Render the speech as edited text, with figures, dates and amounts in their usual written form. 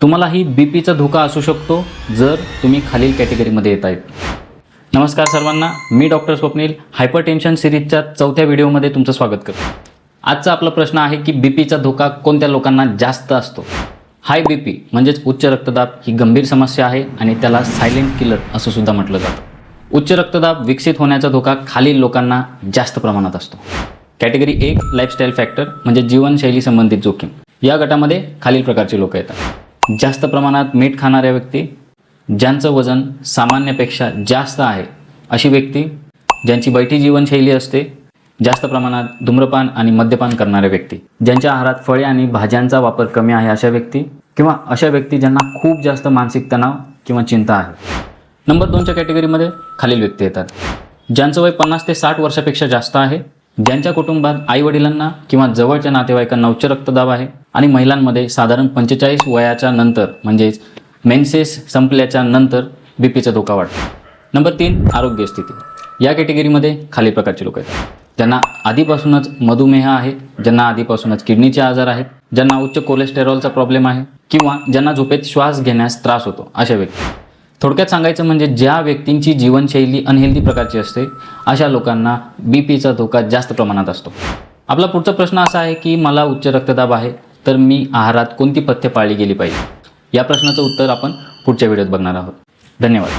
तुम्हालाही बीपीचा धोका असू शकतो जर तुम्ही खालील कॅटेगरीमध्ये येत आहेत. नमस्कार सर्वांना, मी डॉक्टर स्वप्नील हायपरटेन्शन सिरीजच्या 4थ्या व्हिडिओमध्ये तुमचं स्वागत करतो. आजचा आपला प्रश्न आहे की बीपीचा धोका कोणत्या लोकांना जास्त असतो. हाय बीपी म्हणजेच उच्च रक्तदाब ही गंभीर समस्या आहे आणि त्याला सायलेंट किलर असं सुद्धा म्हटलं जातं. उच्च रक्तदाब विकसित होण्याचा धोका खालील लोकांना जास्त प्रमाणात असतो. कॅटेगरी 1 लाईफस्टाईल फॅक्टर म्हणजे जीवनशैली संबंधित जोखीम. या गटामध्ये खालील प्रकारचे लोक येतात. जास्त प्रमाणात मीठ खाणाऱ्या व्यक्ती, ज्यांचं वजन सामान्यपेक्षा जास्त आहे अशी व्यक्ती, ज्यांची बैठी जीवनशैली असते, जास्त प्रमाणात धूम्रपान आणि मद्यपान करणाऱ्या व्यक्ती, ज्यांच्या आहारात फळे आणि भाज्यांचा वापर कमी आहे अशा व्यक्ती, किंवा अशा व्यक्ती ज्यांना खूप जास्त मानसिक तणाव किंवा चिंता आहे. नंबर 2च्या कॅटेगरीमध्ये खालील व्यक्ती येतात. ज्यांचं वय 50 ते 60 वर्षापेक्षा जास्त आहे, ज्यांच्या कुटुंबात आईवडिलांना किंवा जवळच्या नातेवाईकांना उच्च रक्तदाब आहे आणि महिलांमध्ये साधारण 45 वयाच्या नंतर म्हणजेच मेन्सेस संपल्याच्या नंतर बीपीचा धोका वाढतो. नंबर 3 आरोग्य स्थिती. या कॅटेगरीमध्ये खालील प्रकारचे लोक येतात. ज्यांना आधीपासूनच मधुमेह आहे, ज्यांना आधीपासूनच किडनीचे आजार आहेत, ज्यांना उच्च कोलेस्टेरॉलचा प्रॉब्लेम आहे किंवा ज्यांना झोपेत श्वास घेण्यास त्रास होतो अशा व्यक्ती. थोडक्यात सांगायचं म्हणजे ज्या व्यक्तींची जीवनशैली अनहेल्दी प्रकारची असते अशा लोकांना बीपीचा धोका जास्त प्रमाणात असतो. आपला पुढचा प्रश्न असा आहे की मला उच्च रक्तदाब आहे तर मी आहारात कोणती पथ्य पाळली गेली पाहिजे. या प्रश्नाचं उत्तर आपण पुढच्या व्हिडिओत बघणार आहोत. धन्यवाद.